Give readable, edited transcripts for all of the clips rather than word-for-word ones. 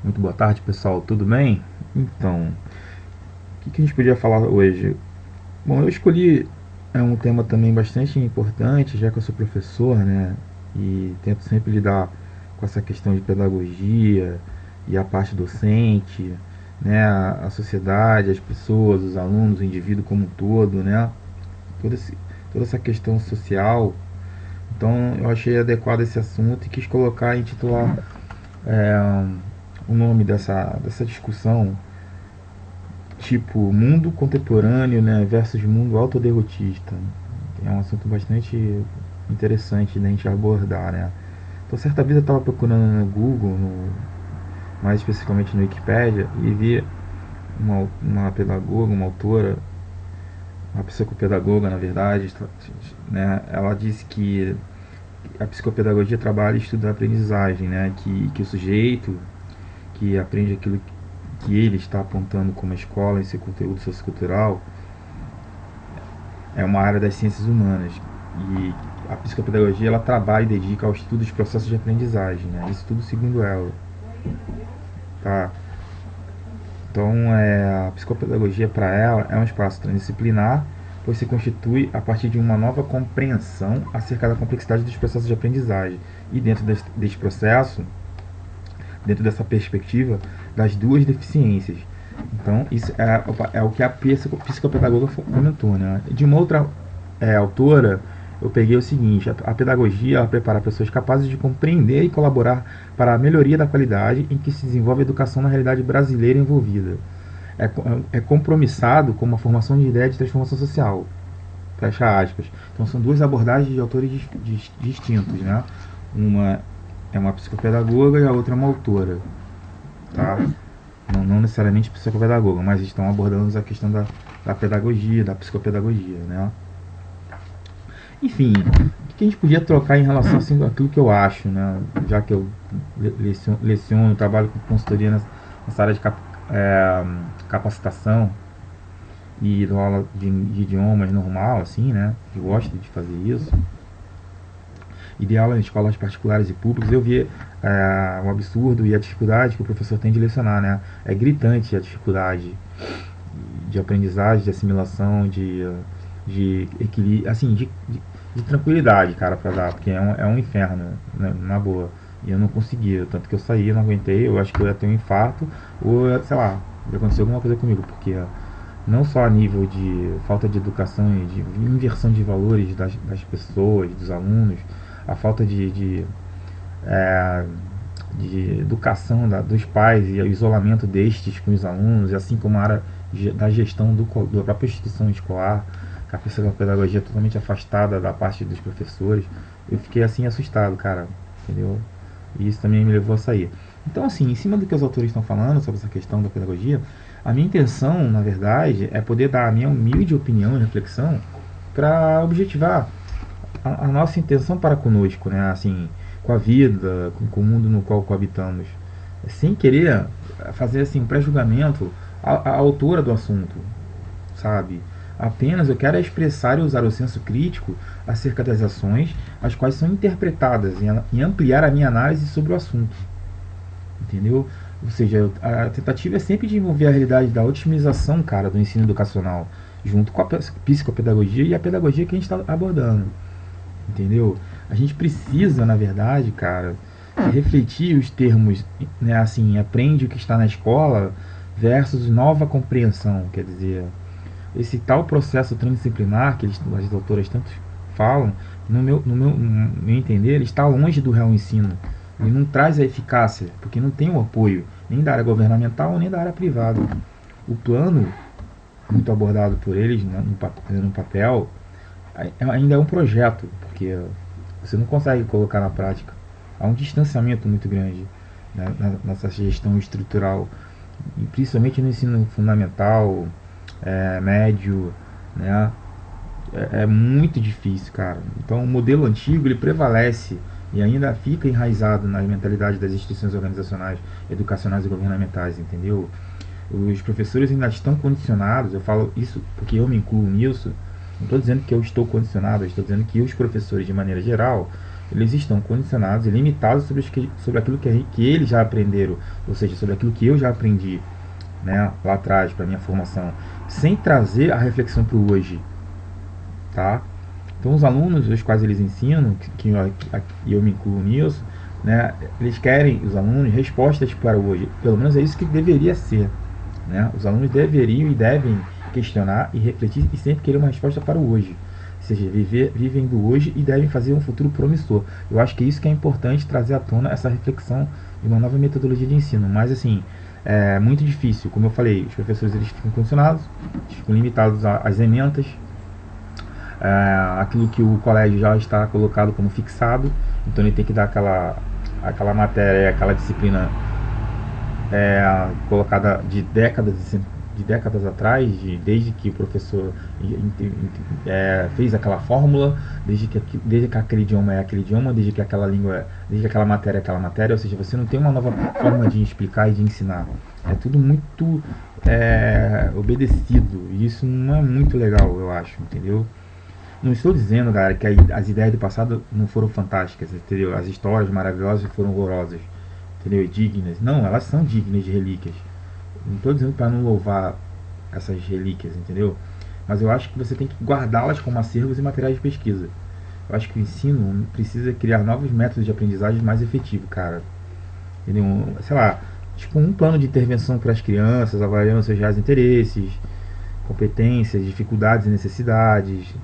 Muito boa tarde, pessoal. Tudo bem? Então, o que a gente podia falar hoje? Bom, eu escolhi um tema também bastante importante, já que eu sou professor, né? E tento sempre lidar com essa questão de pedagogia e a parte docente, né? A sociedade, as pessoas, os alunos, o indivíduo como um todo, né? Toda, toda essa questão social. Então, eu achei adequado esse assunto e quis colocar e intitular o nome dessa discussão, tipo mundo contemporâneo, né, versus mundo autoderrotista. É um assunto bastante interessante da gente abordar, né. Então, certa vez eu estava procurando no Google, mais especificamente no Wikipedia, e vi uma pedagoga, uma autora, uma psicopedagoga, na verdade, né, ela disse que a psicopedagogia trabalha e estuda a aprendizagem, né, que o sujeito que aprende aquilo que ele está apontando como escola em seu conteúdo sociocultural é uma área das ciências humanas, e a psicopedagogia ela trabalha e dedica ao estudo dos processos de aprendizagem, né? Isso tudo segundo ela, tá? Então, a psicopedagogia para ela é um espaço transdisciplinar, pois se constitui a partir de uma nova compreensão acerca da complexidade dos processos de aprendizagem e dentro deste processo, dentro dessa perspectiva, das duas deficiências. Então, isso é o que a psicopedagoga comentou, né? De uma outra autora, eu peguei o seguinte: a pedagogia ela prepara pessoas capazes de compreender e colaborar para a melhoria da qualidade em que se desenvolve a educação na realidade brasileira envolvida. É compromissado com uma formação de ideia de transformação social. Fecha aspas. Então, são duas abordagens de autores distintos, né? Uma é uma psicopedagoga e a outra é uma autora, tá? Não necessariamente psicopedagoga, mas estão abordando a questão da pedagogia, da psicopedagogia, né? Enfim, o que a gente podia trocar em relação assim, àquilo que eu acho, né? Já que eu leciono, trabalho com consultoria nessa área de capacitação e dou aula de idiomas normal, assim, né? Eu gosto de fazer isso. E de aula em escolas particulares e públicas, eu vi o absurdo e a dificuldade que o professor tem de lecionar, né? É gritante a dificuldade de aprendizagem, de assimilação, de equilíbrio, assim, de tranquilidade, cara, pra dar, porque é um inferno, né, na boa. E eu não conseguia, tanto que eu saí, eu não aguentei, eu acho que eu ia ter um infarto, ou, sei lá, ia acontecer alguma coisa comigo, porque não só a nível de falta de educação e de inversão de valores das pessoas, dos alunos, a falta de educação dos pais e o isolamento destes com os alunos, assim como a área da gestão da própria instituição escolar, a pedagogia totalmente afastada da parte dos professores, eu fiquei assim assustado, cara, entendeu? E isso também me levou a sair. Então, assim, em cima do que os autores estão falando sobre essa questão da pedagogia, a minha intenção, na verdade, é poder dar a minha humilde opinião e reflexão para objetivar a nossa intenção para conosco, né? Assim, com a vida, com o mundo no qual coabitamos, sem querer fazer assim um pré-julgamento à autora do assunto, sabe? Apenas eu quero expressar e usar o senso crítico acerca das ações as quais são interpretadas e ampliar a minha análise sobre o assunto, entendeu? Ou seja, a tentativa é sempre de envolver a realidade da otimização, cara, do ensino educacional, junto com a psicopedagogia e a pedagogia que a gente está abordando, entendeu? A gente precisa, na verdade, cara, refletir os termos, né, assim, aprende o que está na escola versus nova compreensão, quer dizer, esse tal processo transdisciplinar que as doutoras tanto falam, no meu entender, ele está longe do real ensino. Ele não traz a eficácia, porque não tem o apoio nem da área governamental nem da área privada. O plano, muito abordado por eles, né, no papel, ainda é um projeto, porque você não consegue colocar na prática. Há um distanciamento muito grande, né, nessa gestão estrutural, e principalmente no ensino fundamental, médio, né? É muito difícil, cara. Então o modelo antigo ele prevalece e ainda fica enraizado na mentalidade das instituições organizacionais, educacionais e governamentais, entendeu? Os professores ainda estão condicionados, eu falo isso porque eu me incluo nisso, não estou dizendo que eu estou condicionado, eu estou dizendo que os professores, de maneira geral, eles estão condicionados e limitados sobre aquilo que eles já aprenderam, ou seja, sobre aquilo que eu já aprendi, né, lá atrás, para minha formação, sem trazer a reflexão para o hoje, tá? Então, os alunos, os quais eles ensinam, e eu me incluo nisso, né, eles querem, os alunos, respostas para o hoje. Pelo menos é isso que deveria ser, né? Os alunos deveriam e devem questionar e refletir e sempre querer uma resposta para o hoje. Ou seja, vivem do hoje e devem fazer um futuro promissor. Eu acho que é isso que é importante, trazer à tona essa reflexão de uma nova metodologia de ensino. Mas, assim, é muito difícil. Como eu falei, os professores eles ficam condicionados, ficam limitados às ementas, aquilo que o colégio já está colocado como fixado, então ele tem que dar aquela matéria, aquela disciplina colocada de décadas atrás, desde que o professor fez aquela fórmula, desde que aquele idioma é aquele idioma, desde que aquela língua desde que aquela matéria é aquela matéria, ou seja, você não tem uma nova forma de explicar e de ensinar. É tudo muito obedecido, e isso não é muito legal, eu acho, entendeu? Não estou dizendo, galera, que as ideias do passado não foram fantásticas, entendeu? As histórias maravilhosas foram horrorosas, entendeu? E dignas. Não, elas são dignas de relíquias. Não estou dizendo para não louvar essas relíquias, entendeu? Mas eu acho que você tem que guardá-las como acervos e materiais de pesquisa. Eu acho que o ensino precisa criar novos métodos de aprendizagem mais efetivos, cara. Entendeu? Sei lá, tipo um plano de intervenção para as crianças, avaliando seus reais interesses, competências, dificuldades e necessidades,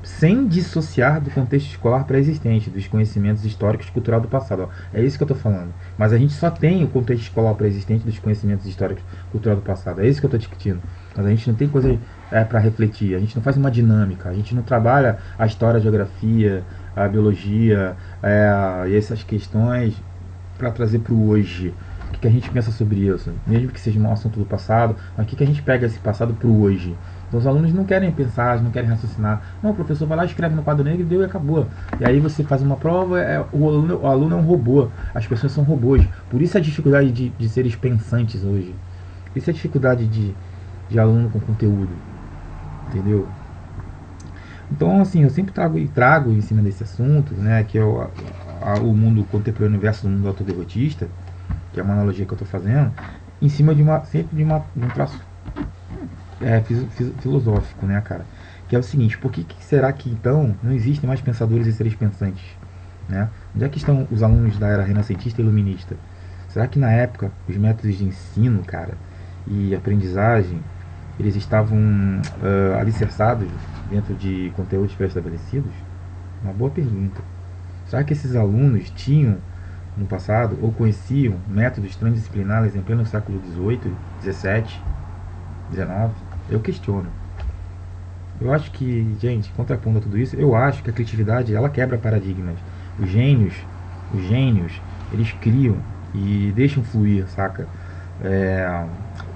sem dissociar do contexto escolar pré-existente, dos conhecimentos históricos e cultural do passado. Ó. É isso que eu estou falando. Mas a gente só tem o contexto escolar pré-existente dos conhecimentos históricos e cultural do passado. É isso que eu estou discutindo. Mas a gente não tem coisa para refletir. A gente não faz uma dinâmica. A gente não trabalha a história, a geografia, a biologia e essas questões para trazer para o hoje. O que a gente pensa sobre isso? Mesmo que seja um assunto do passado, mas o que a gente pega esse passado para o hoje? Então os alunos não querem pensar, não querem raciocinar. Não, o professor vai lá, escreve no quadro negro, deu e acabou. E aí você faz uma prova, o aluno é um robô. As pessoas são robôs. Por isso a dificuldade de seres pensantes hoje. Isso é a dificuldade de aluno com conteúdo. Entendeu? Então, assim, eu sempre trago em cima desse assunto, né, que é o mundo contemporâneo versus o mundo autoderrotista, que é uma analogia que eu estou fazendo, em cima sempre de um traço filosófico, né, cara? Que é o seguinte: por que será que então não existem mais pensadores e seres pensantes, né? Onde é que estão os alunos da era renascentista e iluminista? Será que na época os métodos de ensino, cara, e aprendizagem, eles estavam alicerçados dentro de conteúdos pré-estabelecidos? Uma boa pergunta. Será que esses alunos tinham no passado ou conheciam métodos transdisciplinares em pleno século XVIII, XVII, XIX? Eu questiono. Eu acho que, gente, contrapondo a tudo isso, eu acho que a criatividade, ela quebra paradigmas. Os gênios, eles criam e deixam fluir, saca?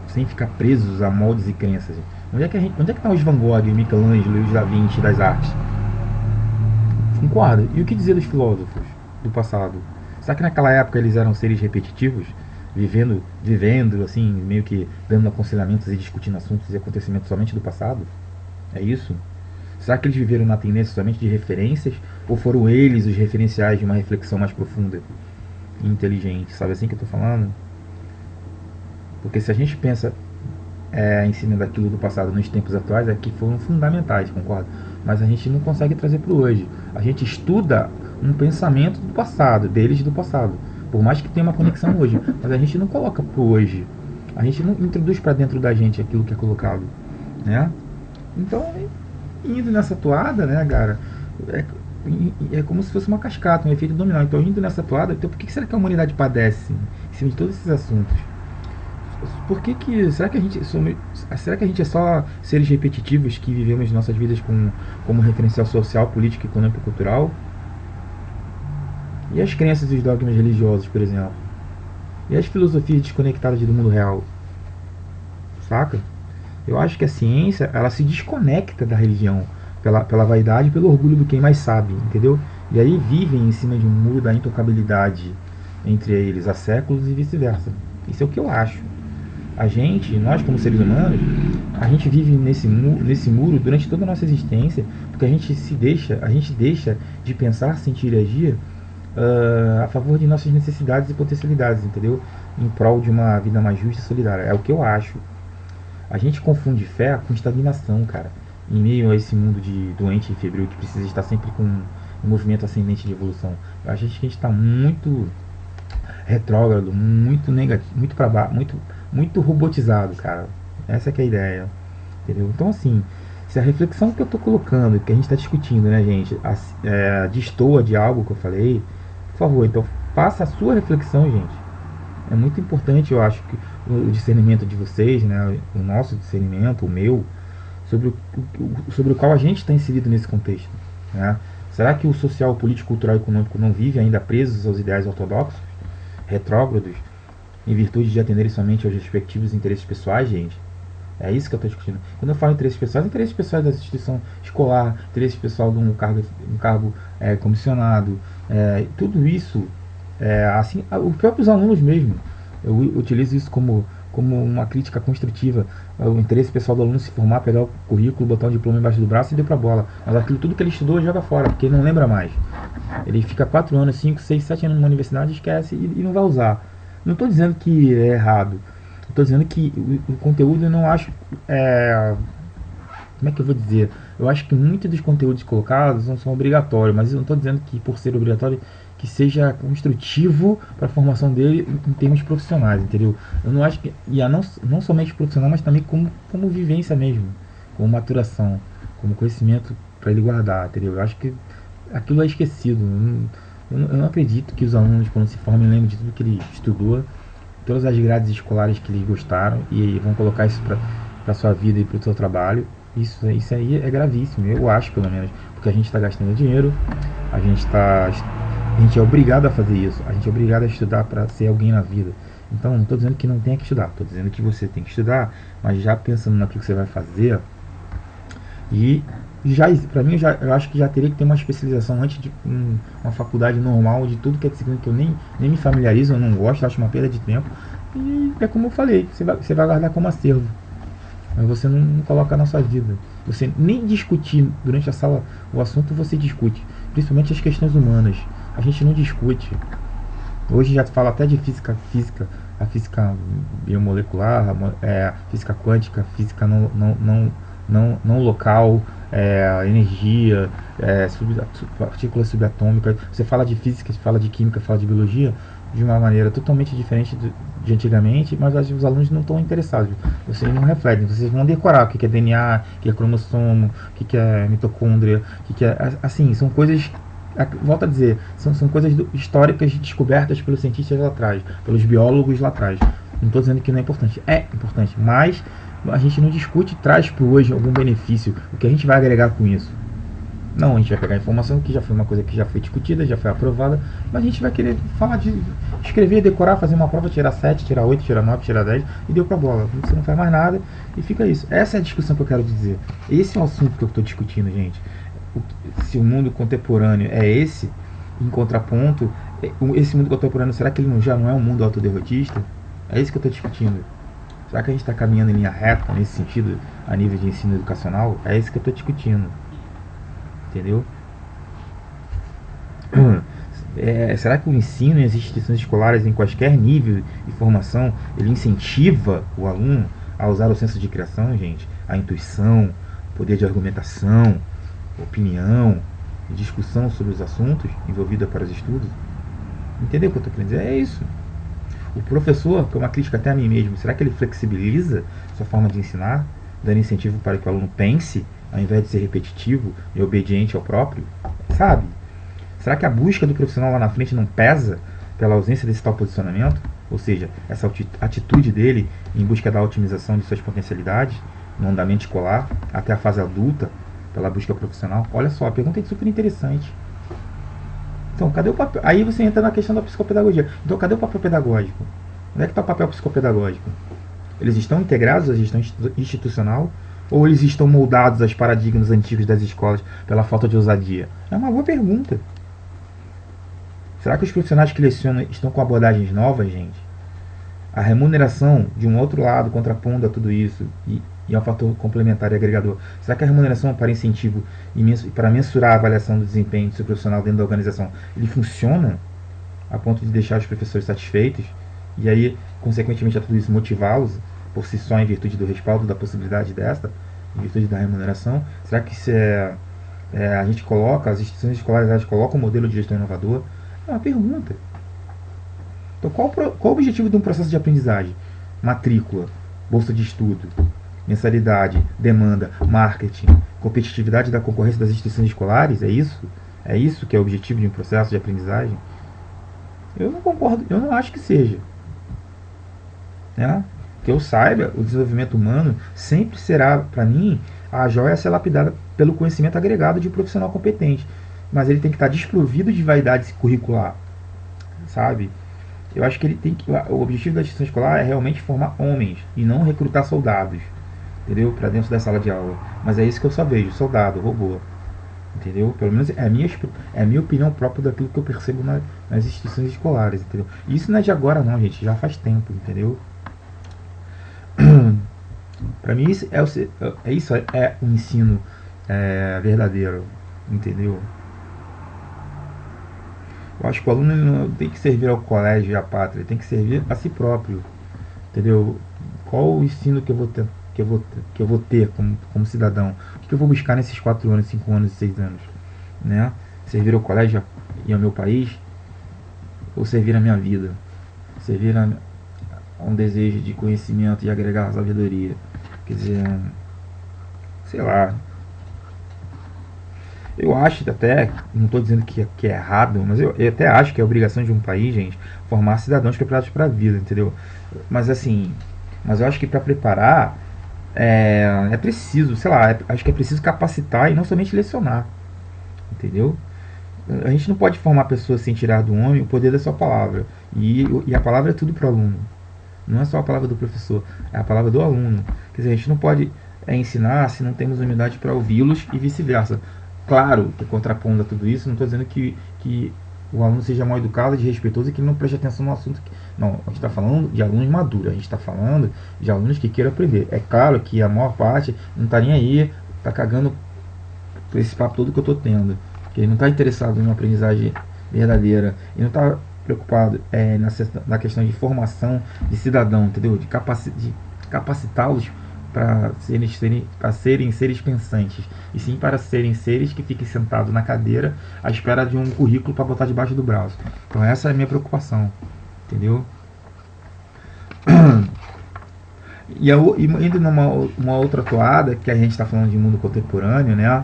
Sem ficar presos a moldes e crenças. Onde é que estão os Van Gogh, Michelangelo e os Da Vinci das artes? Concorda? E o que dizer dos filósofos do passado? Será que naquela época eles eram seres repetitivos? Vivendo, assim, meio que dando aconselhamentos e discutindo assuntos e acontecimentos somente do passado? É isso? Será que eles viveram na tendência somente de referências? Ou foram eles os referenciais de uma reflexão mais profunda e inteligente? Sabe assim que eu tô falando? Porque se a gente pensa em cima daquilo do passado nos tempos atuais, é que foram fundamentais, concorda? Mas a gente não consegue trazer para o hoje. A gente estuda um pensamento do passado, deles do passado. Por mais que tenha uma conexão hoje, mas a gente não coloca pro hoje. A gente não introduz para dentro da gente aquilo que é colocado, né? Então, indo nessa toada, né, cara, é como se fosse uma cascata, um efeito dominó. Então, indo nessa toada, então, por que será que a humanidade padece em cima de todos esses assuntos? Será que a gente é só seres repetitivos que vivemos nossas vidas como referencial social, político, econômico e cultural? E as crenças e os dogmas religiosos, por exemplo? E as filosofias desconectadas do mundo real? Saca? Eu acho que a ciência, ela se desconecta da religião pela vaidade e pelo orgulho do quem mais sabe, entendeu? E aí vivem em cima de um muro da intocabilidade entre eles há séculos e vice-versa. Isso é o que eu acho. nós como seres humanos, a gente vive nesse muro durante toda a nossa existência, porque a gente deixa de pensar, sentir e agir a favor de nossas necessidades e potencialidades, entendeu? Em prol de uma vida mais justa e solidária. É o que eu acho. A gente confunde fé com estagnação, cara. Em meio a esse mundo de doente e febril que precisa estar sempre com um movimento ascendente de evolução. Eu acho que a gente está muito retrógrado, muito negativo, muito para baixo, muito robotizado, cara. Essa que é a ideia, entendeu? Então, assim, se a reflexão que eu tô colocando, que a gente está discutindo, né, gente, destoa de algo que eu falei, por favor, então faça a sua reflexão, gente. É muito importante, eu acho, que o discernimento de vocês, né, o nosso discernimento, o meu, sobre o qual a gente está inserido nesse contexto, né? Será que o social, político, cultural e econômico não vive ainda presos aos ideais ortodoxos, retrógrados, em virtude de atenderem somente aos respectivos interesses pessoais, gente? É isso que eu estou discutindo. Quando eu falo interesses pessoais da instituição escolar, interesse pessoal de um cargo comissionado, tudo isso, assim, os próprios alunos mesmo. Eu utilizo isso como uma crítica construtiva. O interesse pessoal do aluno se formar, pegar o currículo, botar um diploma embaixo do braço e deu pra bola. Mas aquilo tudo que ele estudou joga fora, porque ele não lembra mais. Ele fica 4 anos, 5, 6, 7 anos numa universidade, esquece e não vai usar. Não estou dizendo que é errado. Estou dizendo que o conteúdo eu não acho. Como é que eu vou dizer? Eu acho que muitos dos conteúdos colocados não são obrigatórios, mas eu não estou dizendo que por ser obrigatório que seja construtivo para a formação dele em termos profissionais, entendeu? Eu não acho que. Não somente profissional, mas também como vivência mesmo, como maturação, como conhecimento para ele guardar, entendeu? Eu acho que aquilo é esquecido. Eu não acredito que os alunos, quando se formem, lembrem de tudo que ele estudou, todas as grades escolares que eles gostaram e vão colocar isso para a sua vida e para o seu trabalho. Isso aí é gravíssimo, eu acho pelo menos, porque a gente está gastando dinheiro, a gente é obrigado a fazer isso, a gente é obrigado a estudar para ser alguém na vida. Então não estou dizendo que não tenha que estudar, estou dizendo que você tem que estudar, mas já pensando naquilo que você vai fazer. E para mim, eu acho que já teria que ter uma especialização antes de uma faculdade normal de tudo que é disciplina que eu nem me familiarizo, eu não gosto, acho uma perda de tempo. E é como eu falei, você vai guardar como acervo, mas você não coloca na sua vida. Você nem discutir durante a sala o assunto, você discute, principalmente as questões humanas. A gente não discute. Hoje já fala até de a física biomolecular, física quântica, física não local, energia, partículas subatômicas. Você fala de física, você fala de química, fala de biologia de uma maneira totalmente diferente de antigamente, mas os alunos não estão interessados. Vocês não refletem, vocês vão decorar o que é DNA, o que é cromossomo, o que é mitocôndria, o que é. Assim, são coisas. Volto a dizer, são coisas históricas descobertas pelos cientistas lá atrás, pelos biólogos lá atrás. Não estou dizendo que não é importante, é importante, mas a gente não discute e traz para hoje algum benefício, o que a gente vai agregar com isso. Não, a gente vai pegar a informação que já foi uma coisa que já foi discutida, já foi aprovada, mas a gente vai querer falar de escrever, decorar, fazer uma prova, tirar 7, tirar 8, tirar 9, tirar 10 e deu pra bola. Você não faz mais nada e fica isso. Essa é a discussão que eu quero dizer. Esse é o assunto que eu estou discutindo, gente. Se o mundo contemporâneo é esse, em contraponto, esse mundo contemporâneo, será que ele já não é um mundo autoderrotista? É isso que eu estou discutindo. Será que a gente está caminhando em linha reta nesse sentido, a nível de ensino educacional? É isso que eu estou discutindo. Entendeu? Será que o ensino e as instituições escolares em quaisquer nível de formação, ele incentiva o aluno a usar o senso de criação, gente? A intuição, poder de argumentação, opinião e discussão sobre os assuntos envolvidos para os estudos? Entendeu o que eu estou querendo dizer? É isso. O professor, que é uma crítica até a mim mesmo, será que ele flexibiliza sua forma de ensinar, dando incentivo para que o aluno pense, ao invés de ser repetitivo e obediente ao próprio? Sabe? Será que a busca do profissional lá na frente não pesa pela ausência desse tal posicionamento? Ou seja, essa atitude dele em busca da otimização de suas potencialidades no andamento escolar até a fase adulta, pela busca profissional? Olha só, a pergunta é super interessante. Então, cadê o papel? Aí você entra na questão da psicopedagogia. Então, cadê o papel pedagógico? Onde é que está o papel psicopedagógico? Eles estão integrados à gestão institucional? Ou eles estão moldados aos paradigmas antigos das escolas pela falta de ousadia? É uma boa pergunta. Será que os profissionais que lecionam estão com abordagens novas, gente? A remuneração, de um outro lado, contrapondo a tudo isso, e é um fator complementar e agregador. Será que a remuneração para incentivo e para mensurar a avaliação do desempenho do seu profissional dentro da organização, ele funciona a ponto de deixar os professores satisfeitos e aí, consequentemente a tudo isso, motivá-los por si só em virtude do respaldo da possibilidade desta, em virtude da remuneração? Será que isso a gente coloca, as instituições escolares colocam um modelo de gestão inovador? É uma pergunta. Então, qual o objetivo de um processo de aprendizagem? Matrícula, bolsa de estudo, mensalidade, demanda, marketing, competitividade da concorrência das instituições escolares? É isso? É isso que é o objetivo de um processo de aprendizagem? Eu não concordo, eu não acho que seja. Né? Que eu saiba, o desenvolvimento humano sempre será, para mim, a joia a ser lapidada pelo conhecimento agregado de um profissional competente. Mas ele tem que estar desprovido de vaidade curricular, sabe? Eu acho que ele tem que. O objetivo da instituição escolar é realmente formar homens e não recrutar soldados, entendeu? Para dentro da sala de aula. Mas é isso que eu só vejo: soldado, robô, entendeu? Pelo menos é a minha opinião própria daquilo que eu percebo nas instituições escolares, entendeu? E isso não é de agora, não, gente, já faz tempo, entendeu? Para mim, isso é um ensino verdadeiro, entendeu? Eu acho que o aluno não tem que servir ao colégio e à pátria, ele tem que servir a si próprio, entendeu? Qual o ensino que eu vou ter, como cidadão? O que eu vou buscar nesses 4 anos, 5 anos e 6 anos? Né? Servir ao colégio e ao meu país, ou servir a minha vida? Servir a um desejo de conhecimento e agregar sabedoria? Quer dizer, sei lá. Eu acho até, não estou dizendo que é errado, mas eu até acho que é obrigação de um país, gente, formar cidadãos preparados para a vida, entendeu? Mas assim, mas eu acho que para preparar é preciso, sei lá, acho que é preciso capacitar e não somente lecionar, entendeu? A gente não pode formar pessoas sem tirar do homem o poder da sua palavra. E a palavra é tudo para o aluno. Não é só a palavra do professor, é a palavra do aluno. Quer dizer, a gente não pode ensinar se não temos humildade para ouvi-los e vice-versa. Claro, que contrapondo a tudo isso, não estou dizendo que o aluno seja mal educado, desrespeitoso e que ele não preste atenção no assunto. Não, a gente está falando de alunos maduros, a gente está falando de alunos que queiram aprender. É claro que a maior parte não está nem aí, está cagando por esse papo todo que eu estou tendo. Que ele não está interessado em uma aprendizagem verdadeira, ele não está preocupado na questão de formação de cidadão, entendeu? De capacitá-los para serem seres pensantes, e sim para serem seres que fiquem sentados na cadeira à espera de um currículo para botar debaixo do braço. Então essa é a minha preocupação, entendeu? E indo numa outra toada, que a gente está falando de mundo contemporâneo, né?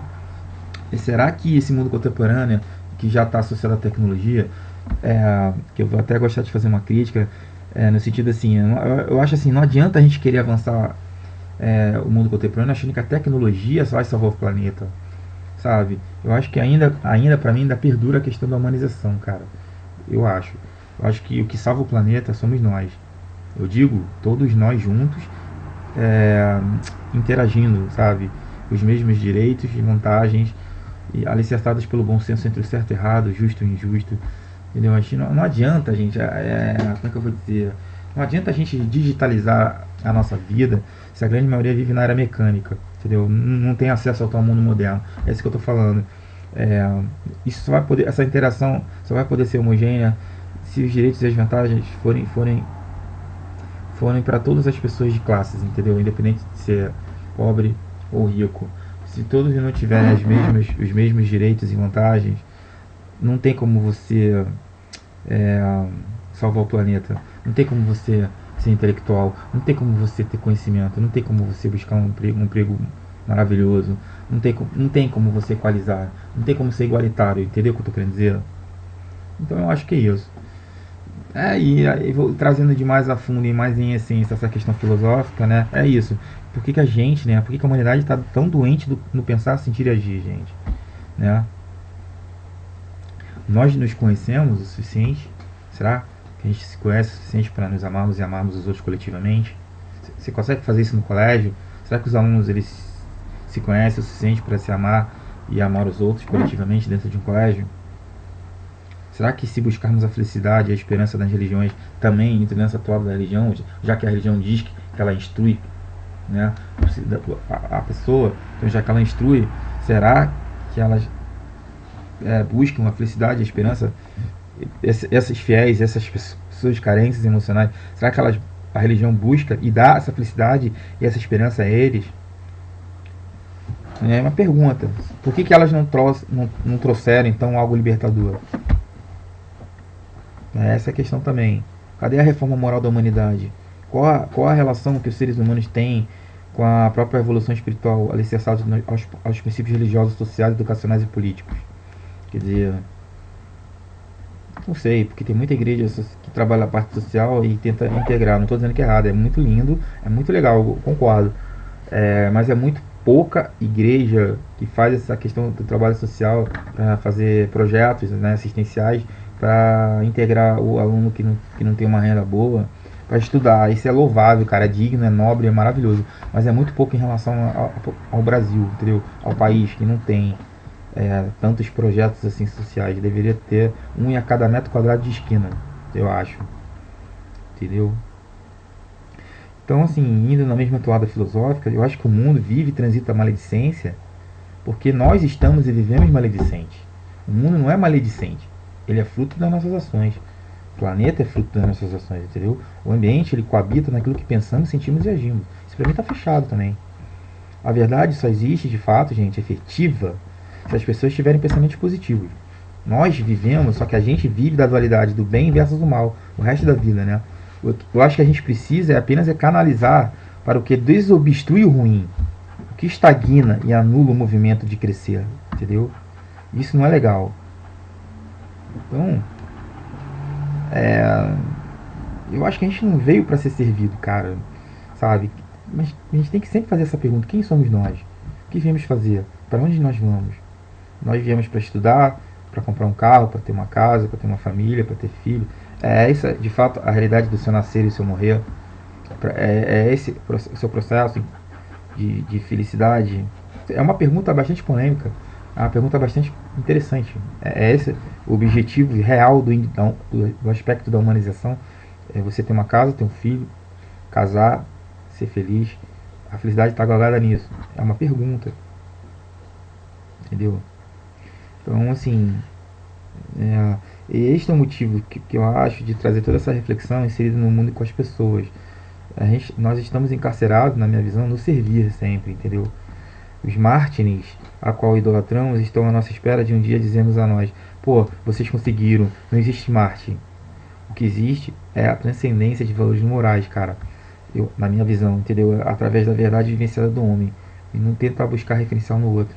E será que esse mundo contemporâneo, que já está associado à tecnologia, que eu vou até gostar de fazer uma crítica, no sentido assim, eu acho assim, não adianta a gente querer avançar o mundo contemporâneo achando que a tecnologia só vai salvar o planeta, sabe? Eu acho que ainda para mim, ainda perdura a questão da humanização, cara. Eu acho que o que salva o planeta somos nós. Eu digo, todos nós juntos, interagindo, sabe? Os mesmos direitos e vantagens, e alicerçados pelo bom senso entre o certo e errado, justo e injusto, entendeu? Não adianta, gente, como é que eu vou dizer? Não adianta a gente digitalizar a nossa vida se a grande maioria vive na era mecânica, entendeu? Não tem acesso ao tal mundo moderno. É isso que eu estou falando. Essa interação só vai poder ser homogênea se os direitos e as vantagens forem para todas as pessoas de classes, entendeu? Independente de ser pobre ou rico. Se todos não tiverem os mesmos direitos e vantagens, não tem como você salvar o planeta. Não tem como você ser intelectual. Não tem como você ter conhecimento. Não tem como você buscar um emprego maravilhoso. Não tem como você equalizar. Não tem como ser igualitário. Entendeu o que eu estou querendo dizer? Então eu acho que é isso. E vou trazendo de mais a fundo e mais em essência essa questão filosófica, né? É isso. Por que a gente, né? Por que a humanidade está tão doente no pensar, sentir e agir, gente? Né? Nós nos conhecemos o suficiente? Será que a gente se conhece o suficiente para nos amarmos e amarmos os outros coletivamente? Você consegue fazer isso no colégio? Será que os alunos eles se conhecem o suficiente para se amar e amar os outros coletivamente dentro de um colégio? Será que se buscarmos a felicidade e a esperança nas religiões também entra nessa toada da religião, já que a religião diz que ela instrui, né, a pessoa, então já que ela instrui, será que elas buscam a felicidade e a esperança, essas fiéis, essas pessoas carentes emocionais, será que a religião busca e dá essa felicidade e essa esperança a eles? É uma pergunta. Por que elas não trouxeram então algo libertador? Essa é a questão também. Cadê a reforma moral da humanidade? Qual a relação que os seres humanos têm com a própria evolução espiritual alicerçada aos princípios religiosos, sociais, educacionais e políticos? Quer dizer, não sei, porque tem muita igreja que trabalha a parte social e tenta integrar. Não estou dizendo que é errado, é muito lindo, é muito legal, eu concordo. Mas é muito pouca igreja que faz essa questão do trabalho social para fazer projetos, né, assistenciais para integrar o aluno que não tem uma renda boa para estudar. Isso é louvável, cara, é digno, é nobre, é maravilhoso, mas é muito pouco em relação ao Brasil, entendeu? Ao país que não tem tantos projetos assim sociais. Deveria ter um em a cada metro quadrado de esquina, eu acho, entendeu? Então, assim, indo na mesma toada filosófica, eu acho que o mundo vive e transita a maledicência porque nós estamos e vivemos maledicentes. O mundo não é maledicente, ele é fruto das nossas ações. O planeta é fruto das nossas ações, entendeu? O ambiente, ele coabita naquilo que pensamos, sentimos e agimos. Isso pra mim tá fechado também. A verdade só existe, de fato, gente, efetiva, se as pessoas tiverem pensamentos positivos. Nós vivemos, só que a gente vive da dualidade do bem versus o mal, o resto da vida, né? Eu acho que a gente precisa apenas canalizar para o que desobstrui o ruim, o que estagna e anula o movimento de crescer, entendeu? Isso não é legal. Então, eu acho que a gente não veio para ser servido, cara, sabe? Mas a gente tem que sempre fazer essa pergunta: quem somos nós? O que viemos fazer? Para onde nós vamos? Nós viemos para estudar, para comprar um carro, para ter uma casa, para ter uma família, para ter filho. É essa, de fato, a realidade do seu nascer e do seu morrer. É esse o seu processo de felicidade? É uma pergunta bastante polêmica, é uma pergunta bastante interessante. É esse o objetivo real do aspecto da humanização? É você ter uma casa, ter um filho, casar, ser feliz. A felicidade está galgada nisso. É uma pergunta, entendeu? Então, assim, este é o motivo que eu acho de trazer toda essa reflexão inserida no mundo e com as pessoas. Nós estamos encarcerados, na minha visão, no servir sempre, entendeu? Os mártires a qual idolatramos estão à nossa espera de um dia dizermos a nós: pô, vocês conseguiram, não existe mártir. O que existe é a transcendência de valores morais, cara. Na minha visão, entendeu? Através da verdade vivenciada do homem. E não tentar buscar referencial no outro,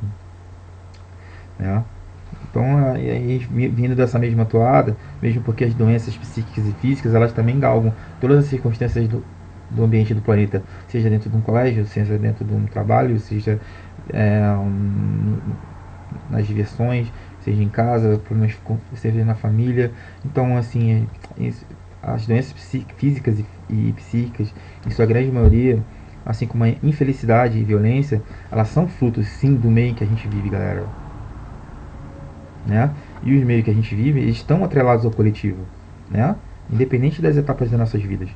né? Então, vindo dessa mesma toada, mesmo porque as doenças psíquicas e físicas, elas também galgam todas as circunstâncias do ambiente do planeta, seja dentro de um colégio, seja dentro de um trabalho, seja nas diversões, seja em casa, problemas seja na família. Então, assim, as doenças físicas e psíquicas, em sua grande maioria, assim como a infelicidade e violência, elas são frutos, sim, do meio em que a gente vive, galera, né? E os meios que a gente vive, eles estão atrelados ao coletivo, né? Independente das etapas das nossas vidas.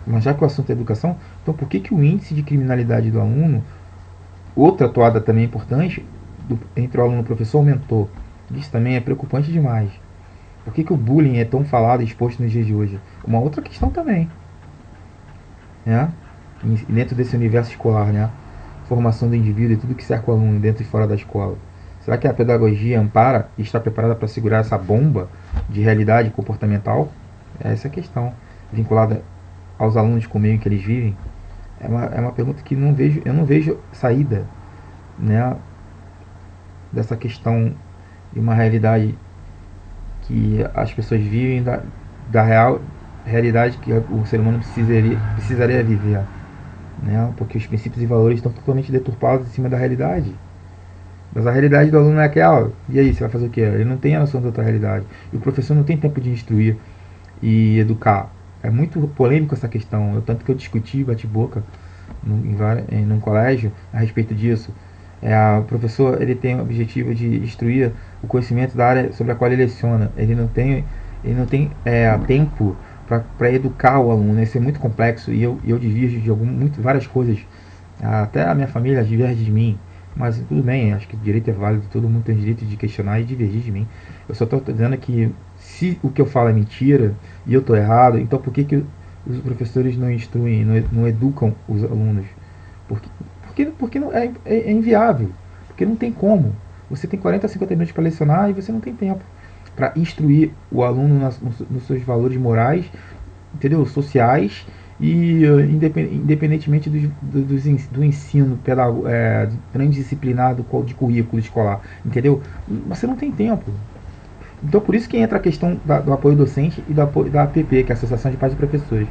Mas já que o assunto é educação, então por que o índice de criminalidade do aluno, outra toada também importante, entre o aluno e o professor, aumentou? Isso também é preocupante demais. Por que o bullying é tão falado e exposto nos dias de hoje? Uma outra questão também, né? E dentro desse universo escolar, né? Formação do indivíduo e tudo que cerca o aluno dentro e fora da escola. Será que a pedagogia ampara e está preparada para segurar essa bomba de realidade comportamental? Essa é a questão, vinculada aos alunos com o meio em que eles vivem. É uma pergunta que eu não vejo saída, né, dessa questão de uma realidade que as pessoas vivem da realidade que o ser humano precisaria viver, né? Porque os princípios e valores estão totalmente deturpados em cima da realidade. Mas a realidade do aluno é aquela. E aí, você vai fazer o quê? Ele não tem a noção da outra realidade. E o professor não tem tempo de instruir e educar. É muito polêmico essa questão. Tanto que eu discuti, bati boca num colégio a respeito disso. O professor, ele tem o objetivo de instruir o conhecimento da área sobre a qual ele leciona. Ele não tem tempo para educar o aluno. Isso é muito complexo e eu divirjo de várias coisas. Até a minha família diverge de mim. Mas tudo bem, acho que o direito é válido, todo mundo tem o direito de questionar e divergir de mim. Eu só estou dizendo que se o que eu falo é mentira e eu estou errado, então por que os professores não instruem, não educam os alunos? Porque, porque não, é inviável, porque não tem como. Você tem 40 a 50 minutos para lecionar e você não tem tempo para instruir o aluno nos seus valores morais, entendeu? Sociais e independentemente do ensino transdisciplinado de currículo escolar, entendeu? Você não tem tempo. Então por isso que entra a questão do apoio docente e da APP, que é a Associação de Pais e Professores.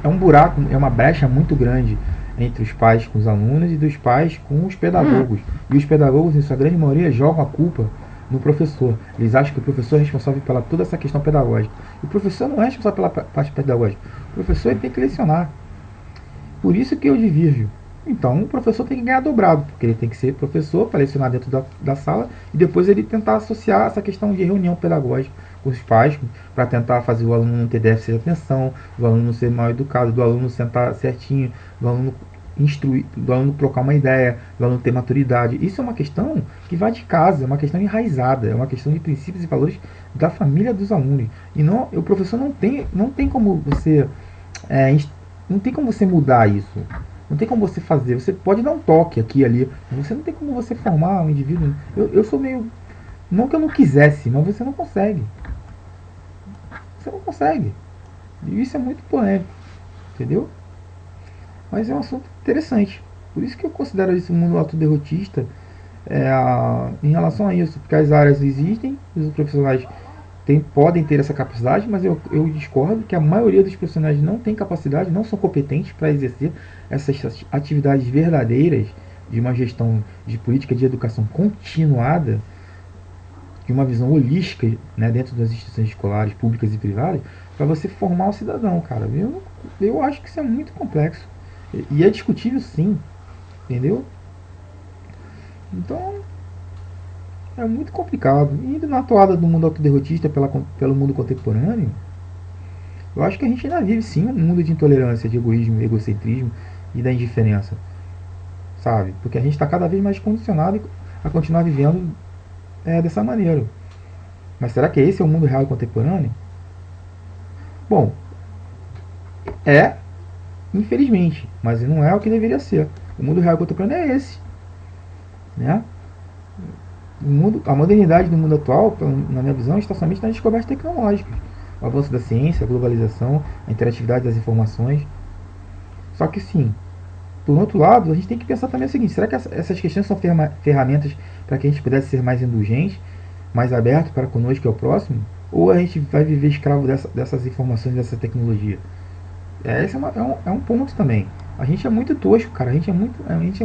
É um buraco, é uma brecha muito grande entre os pais com os alunos e dos pais com os pedagogos. E os pedagogos, em sua grande maioria, jogam a culpa no professor. Eles acham que o professor é responsável pela toda essa questão pedagógica. E o professor não é responsável pela parte pedagógica. O professor tem que lecionar. Por isso que eu divirjo. Então o professor tem que ganhar dobrado, porque ele tem que ser professor para lecionar dentro da sala e depois ele tentar associar essa questão de reunião pedagógica com os pais, para tentar fazer o aluno não ter déficit de atenção, do aluno ser mal educado, do aluno sentar certinho, do aluno instruir, do aluno trocar uma ideia, do aluno ter maturidade. Isso é uma questão que vai de casa, é uma questão enraizada, é uma questão de princípios e valores da família dos alunos. E não, o professor não tem como você não tem como você mudar isso. Não tem como você fazer. Você pode dar um toque aqui e ali. Mas você não tem como você formar um indivíduo. Eu sou meio. Não que eu não quisesse, mas você não consegue. Você não consegue. E isso é muito polêmico. Entendeu? Mas é um assunto interessante. Por isso que eu considero isso um mundo autoderrotista em relação a isso. Porque as áreas existem, os profissionais podem ter essa capacidade, mas eu discordo que a maioria dos profissionais não tem capacidade, não são competentes para exercer essas atividades verdadeiras de uma gestão de política de educação continuada, de uma visão holística, né, dentro das instituições escolares, públicas e privadas, para você formar o cidadão, cara. Eu acho que isso é muito complexo. E é discutível sim, entendeu? Então, é muito complicado. E indo na toada do mundo autoderrotista pelo mundo contemporâneo, eu acho que a gente ainda vive sim um mundo de intolerância, de egoísmo, egocentrismo e da indiferença, sabe? Porque a gente está cada vez mais condicionado a continuar vivendo dessa maneira. Mas será que esse é o mundo real e contemporâneo? Bom, infelizmente, mas não é o que deveria ser. O mundo real e contemporâneo é esse, né? A modernidade do mundo atual, na minha visão, está somente nas descobertas tecnológicas. O avanço da ciência, a globalização, a interatividade das informações. Só que sim, por outro lado, a gente tem que pensar também o seguinte: será que essas questões são ferramentas para que a gente pudesse ser mais indulgente, mais aberto para conosco e ao próximo? Ou a gente vai viver escravo dessas informações, dessa tecnologia? Esse é um ponto também. A gente é muito tosco, cara. A gente é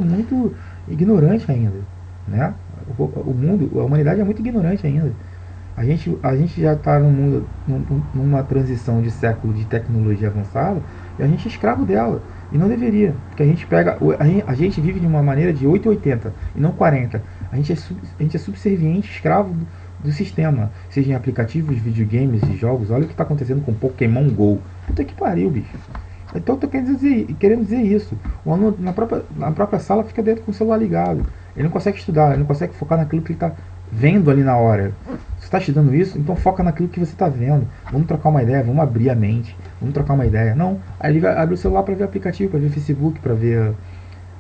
muito ignorante ainda, né? O mundo, a humanidade é muito ignorante ainda. A gente já está numa transição de século de tecnologia avançada e a gente é escravo dela. E não deveria, porque a gente vive de uma maneira de 880 e não 40. A gente é subserviente, escravo do sistema, seja em aplicativos, videogames e jogos. Olha o que está acontecendo com Pokémon GO. Puta que pariu, bicho. Então eu tô querendo dizer isso. O aluno na própria sala fica dentro com o celular ligado. Ele não consegue estudar, ele não consegue focar naquilo que ele está vendo ali na hora. Você está estudando isso, então foca naquilo que você está vendo. Vamos trocar uma ideia, vamos abrir a mente, vamos trocar uma ideia. Não, aí ele vai abrir o celular para ver aplicativo, para ver Facebook, para ver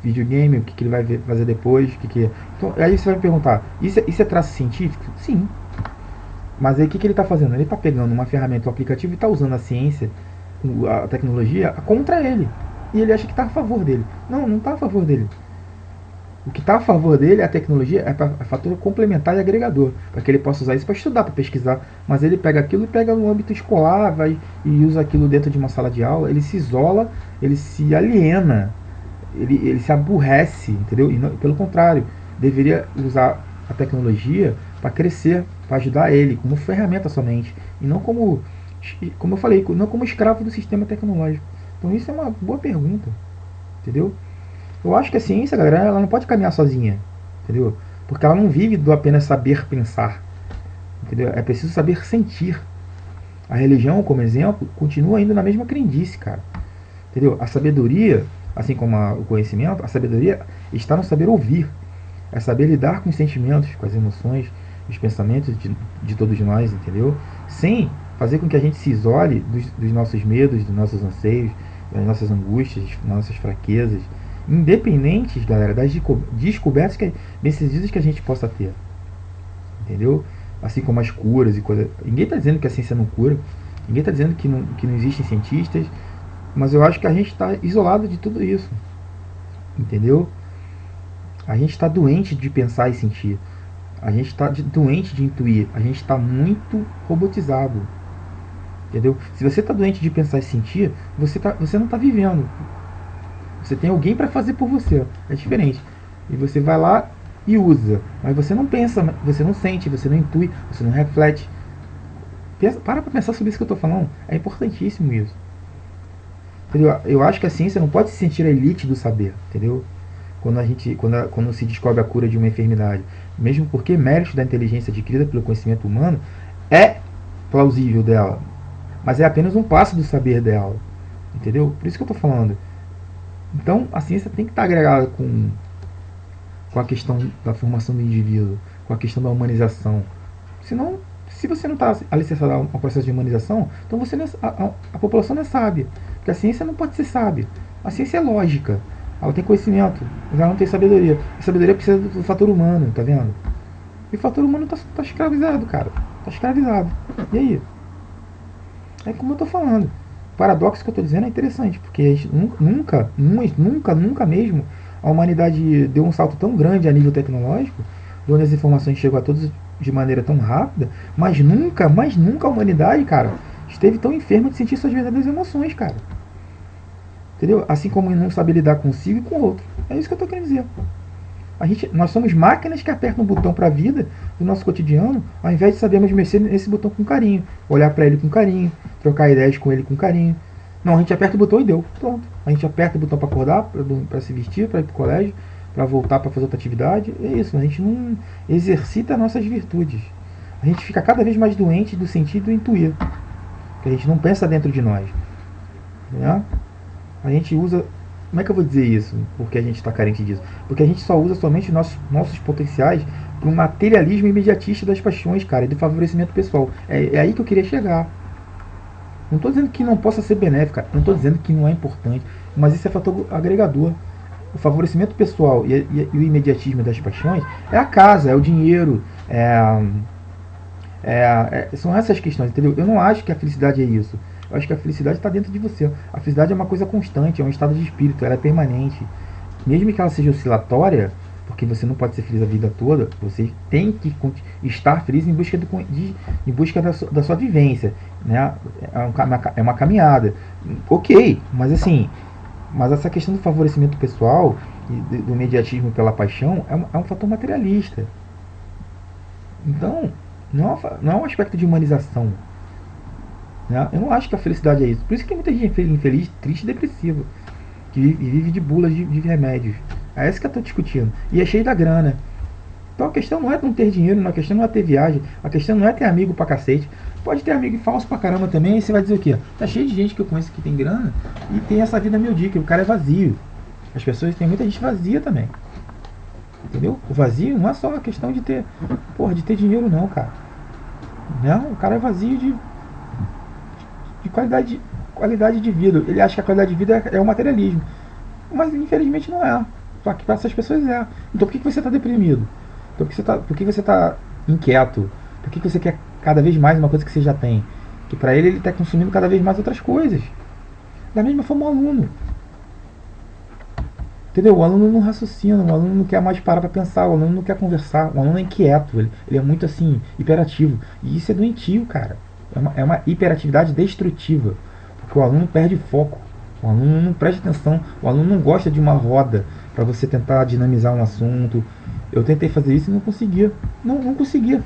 videogame, o que ele vai fazer depois, Então, aí você vai me perguntar, isso é traço científico? Sim. Mas aí o que ele está fazendo? Ele está pegando uma ferramenta, um aplicativo e está usando a ciência, a tecnologia, contra ele. E ele acha que está a favor dele. Não, não está a favor dele. O que está a favor dele, a tecnologia, é fator complementar e agregador, para que ele possa usar isso para estudar, para pesquisar. Mas ele pega aquilo e pega no âmbito escolar, vai e usa aquilo dentro de uma sala de aula, ele se isola, ele se aliena, ele se aborrece, entendeu? E não, pelo contrário, deveria usar a tecnologia para crescer, para ajudar ele, como ferramenta somente, e não como eu falei, não como escravo do sistema tecnológico. Então isso é uma boa pergunta, entendeu? Eu acho que a ciência, galera, ela não pode caminhar sozinha, entendeu? Porque ela não vive do apenas saber pensar, entendeu? É preciso saber sentir. A religião, como exemplo, continua indo na mesma crendice, cara. Entendeu? A sabedoria, assim como o conhecimento, a sabedoria está no saber ouvir. É saber lidar com os sentimentos, com as emoções, os pensamentos de todos nós, entendeu? Sem fazer com que a gente se isole dos nossos medos, dos nossos anseios, das nossas angústias, das nossas fraquezas, independentes, galera, das descobertas decisivas que a gente possa ter, entendeu? Assim como as curas e coisas. Ninguém está dizendo que a ciência não cura, ninguém está dizendo que não existem cientistas, mas eu acho que a gente está isolado de tudo isso, entendeu? A gente está doente de pensar e sentir. A gente está doente de intuir. A gente está muito robotizado. Entendeu? Se você está doente de pensar e sentir, você não está vivendo. Você tem alguém para fazer por você. É diferente. E você vai lá e usa. Mas você não pensa, você não sente, você não intui, você não reflete. Para pensar sobre isso que eu estou falando. É importantíssimo isso. Entendeu? Eu acho que a ciência não pode se sentir a elite do saber. Entendeu? Quando se descobre a cura de uma enfermidade. Mesmo porque mérito da inteligência adquirida pelo conhecimento humano é plausível dela, mas é apenas um passo do saber dela. Entendeu? Por isso que eu estou falando. Então a ciência tem que estar agregada com a questão da formação do indivíduo, com a questão da humanização. Senão, se você não está alicerçado ao processo de humanização, então você não é, a população não é sábia. Porque a ciência não pode ser sábia. A ciência é lógica. Ela tem conhecimento, mas ela não tem sabedoria. A sabedoria precisa do fator humano, tá vendo? E o fator humano tá escravizado, cara. Tá escravizado. E aí? É como eu tô falando. O paradoxo que eu tô dizendo é interessante, porque a gente nunca mesmo a humanidade deu um salto tão grande a nível tecnológico, onde as informações chegam a todos de maneira tão rápida, mas nunca a humanidade, cara, esteve tão enferma de sentir suas verdadeiras emoções, cara. Entendeu? Assim como não saber lidar consigo e com o outro. É isso que eu estou querendo dizer. Nós somos máquinas que apertam um botão para a vida do nosso cotidiano, ao invés de sabermos mexer nesse botão com carinho, olhar para ele com carinho, trocar ideias com ele com carinho. Não, a gente aperta o botão e deu. Pronto. A gente aperta o botão para acordar, para se vestir, para ir para o colégio, para voltar para fazer outra atividade. É isso. A gente não exercita nossas virtudes. A gente fica cada vez mais doente do sentido do intuir. Que a gente não pensa dentro de nós. Né? A gente usa. Como é que eu vou dizer isso? Porque a gente está carente disso? Porque a gente só usa somente nossos potenciais para um materialismo imediatista das paixões, cara, e do favorecimento pessoal. É aí que eu queria chegar. Não estou dizendo que não possa ser benéfico, cara. Não estou dizendo que não é importante, mas isso é fator agregador. O favorecimento pessoal e o imediatismo das paixões é a casa, é o dinheiro, são essas questões, entendeu? Eu não acho que a felicidade é isso. Eu acho que a felicidade está dentro de você. A felicidade é uma coisa constante, é um estado de espírito, ela é permanente. Mesmo que ela seja oscilatória, porque você não pode ser feliz a vida toda, você tem que estar feliz em busca da sua vivência. Né? É uma caminhada. Ok, mas assim, mas essa questão do favorecimento pessoal e do imediatismo pela paixão é um fator materialista. Então, não é um aspecto de humanização. Eu não acho que a felicidade é isso. Por isso que tem muita gente infeliz, triste e depressiva, que vive de bulas de remédios. É isso que eu estou discutindo. E é cheio da grana. Então a questão não é não ter dinheiro, a questão não é ter viagem, a questão não é ter amigo pra cacete. Pode ter amigo falso pra caramba também, e você vai dizer o quê? Tá cheio de gente que eu conheço que tem grana e tem essa vida medíocre, o cara é vazio. As pessoas, tem muita gente vazia também. Entendeu? O vazio não é só a questão de ter dinheiro não, cara. Não, o cara é vazio de qualidade de vida. Ele acha que a qualidade de vida é o materialismo. Mas infelizmente não é. Só que para essas pessoas é. Então por que você está deprimido? Então por que você está inquieto? Por que você quer cada vez mais uma coisa que você já tem? Que para ele está consumindo cada vez mais outras coisas. Da mesma forma o aluno. Entendeu? O aluno não raciocina, o aluno não quer mais parar para pensar, o aluno não quer conversar, o aluno é inquieto, ele é muito assim, hiperativo. E isso é doentio, cara. É uma hiperatividade destrutiva, porque o aluno perde foco, o aluno não presta atenção, o aluno não gosta de uma roda para você tentar dinamizar um assunto. Eu tentei fazer isso e não conseguia. Não conseguia.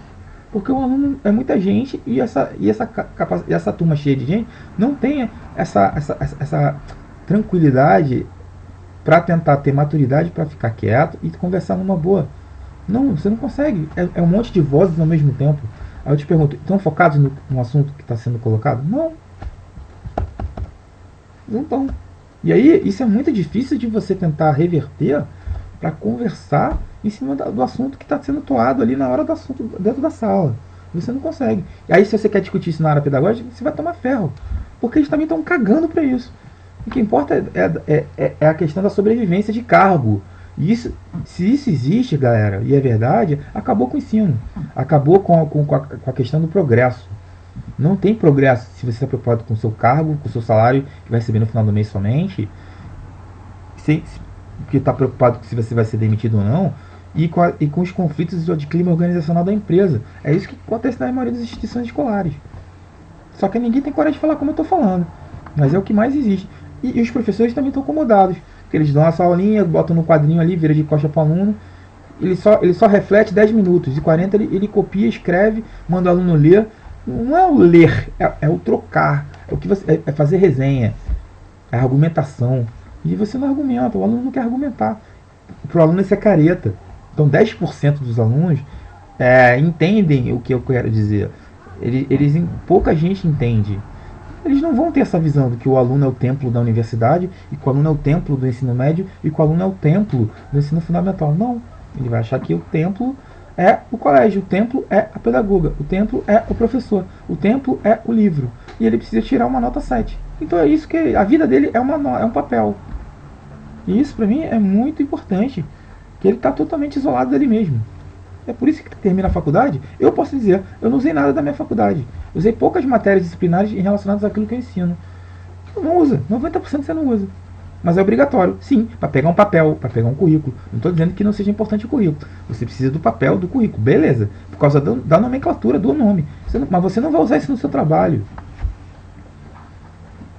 Porque o aluno é muita gente e essa turma cheia de gente não tem essa tranquilidade para tentar ter maturidade para ficar quieto e conversar numa boa. Não, você não consegue. É um monte de vozes ao mesmo tempo. Aí eu te pergunto, estão focados no assunto que está sendo colocado? Não, não estão. E aí, isso é muito difícil de você tentar reverter para conversar em cima do assunto que está sendo toado ali na hora do assunto dentro da sala. Você não consegue. E aí, se você quer discutir isso na área pedagógica, você vai tomar ferro. Porque eles também estão cagando para isso. O que importa é a questão da sobrevivência de cargo. E isso, se isso existe, galera, e é verdade, acabou com o ensino. Acabou com a questão do progresso. Não tem progresso se você está preocupado com o seu cargo, com o seu salário, que vai receber no final do mês somente, sem, que está preocupado se você vai ser demitido ou não, e com os conflitos de clima organizacional da empresa. É isso que acontece na maioria das instituições escolares. Só que ninguém tem coragem de falar como eu estou falando. Mas é o que mais existe. E os professores também estão acomodados. Porque eles dão essa aulinha, botam no quadrinho ali, vira de costa para o aluno. Ele só reflete 10 minutos. E 40 ele copia, escreve, manda o aluno ler. Não é o ler, é o trocar. É o que você, é fazer resenha. É argumentação. E você não argumenta, o aluno não quer argumentar. Para o aluno isso é careta. Então 10% dos alunos entendem o que eu quero dizer. Pouca gente entende. Eles não vão ter essa visão de que o aluno é o templo da universidade, e que o aluno é o templo do ensino médio, e que o aluno é o templo do ensino fundamental. Não. Ele vai achar que o templo é o colégio, o templo é a pedagoga, o templo é o professor, o templo é o livro. E ele precisa tirar uma nota 7. Então é isso que a vida dele é um papel. E isso para mim é muito importante, que ele está totalmente isolado dele mesmo. É por isso que termina a faculdade. Eu posso dizer, eu não usei nada da minha faculdade. Usei poucas matérias disciplinares relacionadas àquilo que eu ensino. Não usa, 90% você não usa. Mas é obrigatório, sim, para pegar um papel, para pegar um currículo. Não estou dizendo que não seja importante o currículo. Você precisa do papel, do currículo, beleza. Por causa da nomenclatura, do nome. Mas você não vai usar isso no seu trabalho.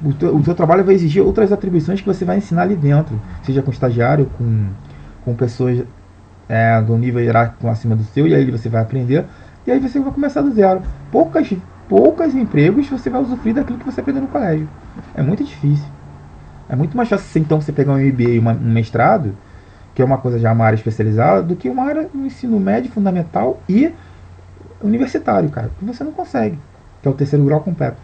O seu trabalho vai exigir outras atribuições que você vai ensinar ali dentro. Seja com estagiário, com pessoas do nível hierárquico acima do seu, e aí você vai aprender, e aí você vai começar do zero. Poucos empregos você vai usufruir daquilo que você aprendeu no colégio. É muito difícil. É muito mais fácil então você pegar um MBA e um mestrado, que é uma coisa já uma área especializada, do que uma área no ensino médio, fundamental e universitário, cara. Que você não consegue, que é o terceiro grau completo.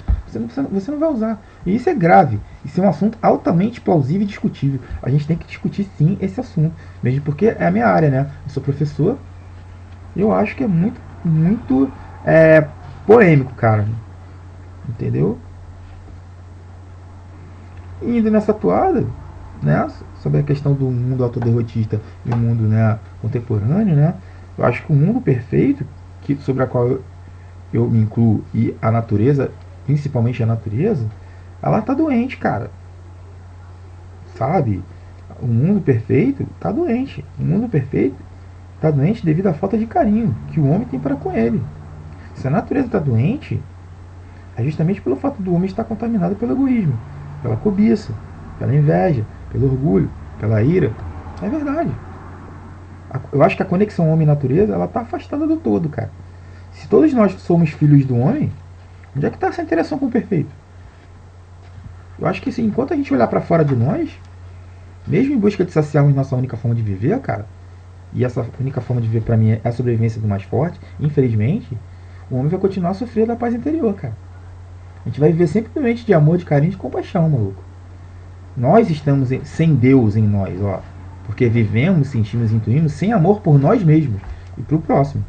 Você não vai usar. E isso é grave. Isso é um assunto altamente plausível e discutível. A gente tem que discutir sim esse assunto. Mesmo porque é a minha área, né? Eu sou professor. Eu acho que é muito, muito polêmico, cara. Entendeu? E indo nessa toada, né? Sobre a questão do mundo autoderrotista e o mundo, né, contemporâneo, né? Eu acho que o mundo perfeito, sobre a qual eu me incluo, e a natureza, principalmente a natureza, ela tá doente, cara. Sabe? O mundo perfeito tá doente. O mundo perfeito tá doente devido à falta de carinho que o homem tem para com ele. Se a natureza tá doente, é justamente pelo fato do homem estar contaminado pelo egoísmo, pela cobiça, pela inveja, pelo orgulho, pela ira. É verdade. Eu acho que a conexão homem-natureza, ela tá afastada do todo, cara. Se todos nós somos filhos do homem, onde é que está essa interação com o perfeito? Eu acho que assim, enquanto a gente olhar para fora de nós, mesmo em busca de saciarmos nossa única forma de viver, cara, e essa única forma de viver para mim é a sobrevivência do mais forte, infelizmente, o homem vai continuar a sofrer da paz interior, cara. A gente vai viver simplesmente de amor, de carinho e de compaixão, maluco. Nós estamos sem Deus em nós, ó. Porque vivemos, sentimos e intuímos sem amor por nós mesmos e para o próximo.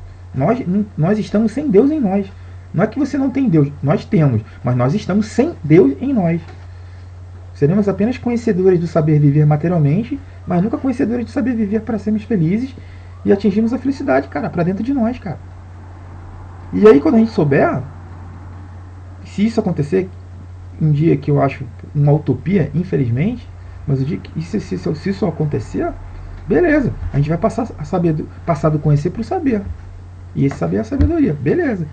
Nós estamos sem Deus em nós. Não é que você não tem Deus, nós temos, mas nós estamos sem Deus em nós. Seremos apenas conhecedores do saber viver materialmente, mas nunca conhecedores do saber viver para sermos felizes e atingirmos a felicidade, cara, para dentro de nós, cara. E aí quando a gente souber, se isso acontecer, um dia que eu acho uma utopia, infelizmente, mas o dia que se isso acontecer, beleza, a gente vai passar do conhecer para o saber. E esse saber é a sabedoria, beleza.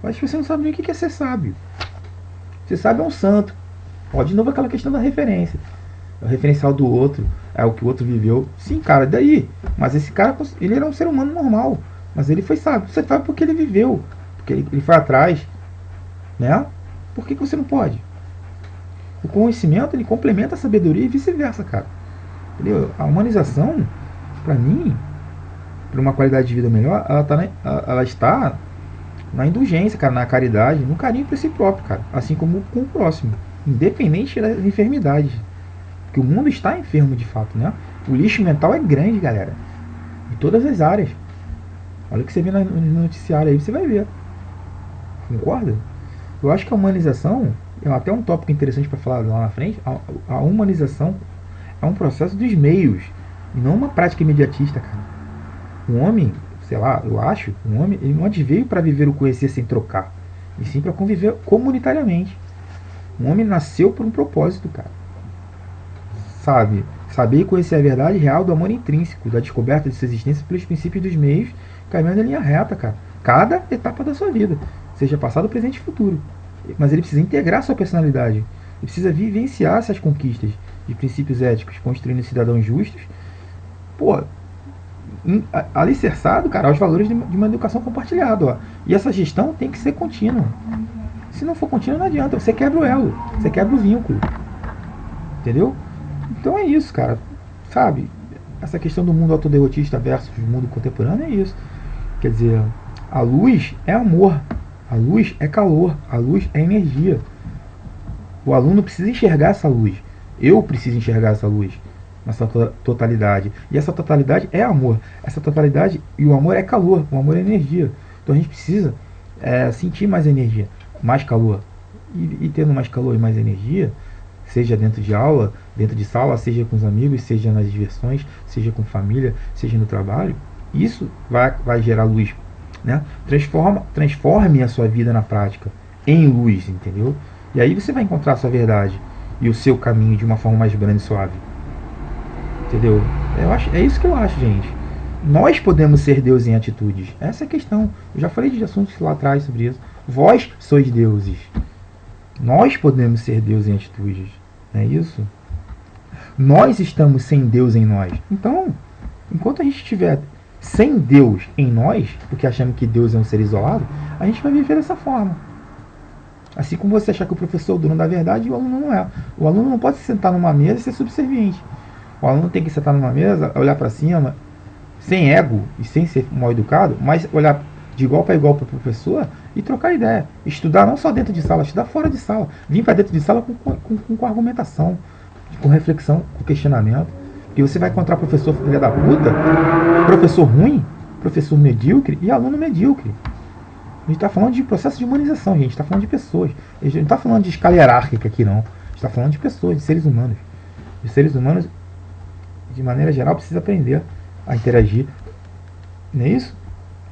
Mas você não sabe nem o que é ser sábio. Ser sábio é um santo. Ó, de novo aquela questão da referência. O referencial do outro é o que o outro viveu. Sim, cara, daí. Mas esse cara, ele era um ser humano normal. Mas ele foi sábio. Você sabe porque ele viveu. Porque ele foi atrás. Né? Por que você não pode? O conhecimento, ele complementa a sabedoria e vice-versa, cara. Entendeu? A humanização, pra mim, para uma qualidade de vida melhor, ela está na indulgência, cara, na caridade, no carinho por si próprio, cara, assim como com o próximo, independente das enfermidades, porque o mundo está enfermo de fato, né? O lixo mental é grande, galera, em todas as áreas. Olha o que você vê no noticiário aí, você vai ver. Concorda? Eu acho que a humanização é até um tópico interessante para falar lá na frente. A humanização é um processo dos meios e não uma prática imediatista, cara. Um homem, sei lá, eu acho, um homem, ele não veio para viver o conhecer sem trocar, e sim para conviver comunitariamente. Um homem nasceu por um propósito, cara. Sabe? Saber e conhecer a verdade real do amor intrínseco, da descoberta de sua existência pelos princípios dos meios, caminhando em linha reta, cara. Cada etapa da sua vida, seja passado, presente e futuro. Mas ele precisa integrar sua personalidade. Ele precisa vivenciar essas conquistas de princípios éticos, construindo cidadãos justos. Pô, alicerçado, cara, aos valores de uma educação compartilhada, ó. E essa gestão tem que ser contínua. Se não for contínua, não adianta. Você quebra o elo, você quebra o vínculo. Entendeu? Então é isso, cara. Sabe? Essa questão do mundo autoderrotista versus o mundo contemporâneo é isso. Quer dizer, a luz é amor, a luz é calor, a luz é energia. O aluno precisa enxergar essa luz. Eu preciso enxergar essa luz nessa totalidade. E essa totalidade é amor. Essa totalidade e o amor é calor, o amor é energia. Então a gente precisa sentir mais energia, mais calor. E tendo mais calor e mais energia, seja dentro de aula, dentro de sala, seja com os amigos, seja nas diversões, seja com família, seja no trabalho, isso vai gerar luz, né? Transforme a sua vida na prática em luz, entendeu? E aí você vai encontrar a sua verdade e o seu caminho de uma forma mais branda e suave, entendeu? É isso que eu acho, gente. Nós podemos ser Deus em atitudes. Essa é a questão. Eu já falei de assuntos lá atrás sobre isso. Vós sois deuses. Nós podemos ser Deus em atitudes. Não é isso? Nós estamos sem Deus em nós. Então, enquanto a gente estiver sem Deus em nós, porque achamos que Deus é um ser isolado, a gente vai viver dessa forma. Assim como você achar que o professor é o dono da verdade e o aluno não é. O aluno não pode se sentar numa mesa e ser subserviente. O aluno tem que sentar numa mesa, olhar para cima, sem ego e sem ser mal educado, mas olhar de igual para igual para o professor e trocar ideia. Estudar não só dentro de sala, estudar fora de sala. Vir para dentro de sala com argumentação, com reflexão, com questionamento. E você vai encontrar professor filha da puta, professor ruim, professor medíocre e aluno medíocre. A gente está falando de processo de humanização, gente. A gente está falando de pessoas. A gente não está falando de escala hierárquica aqui, não. A gente está falando de pessoas, de seres humanos. Os seres humanos, de maneira geral, precisam aprender a interagir. Não é isso?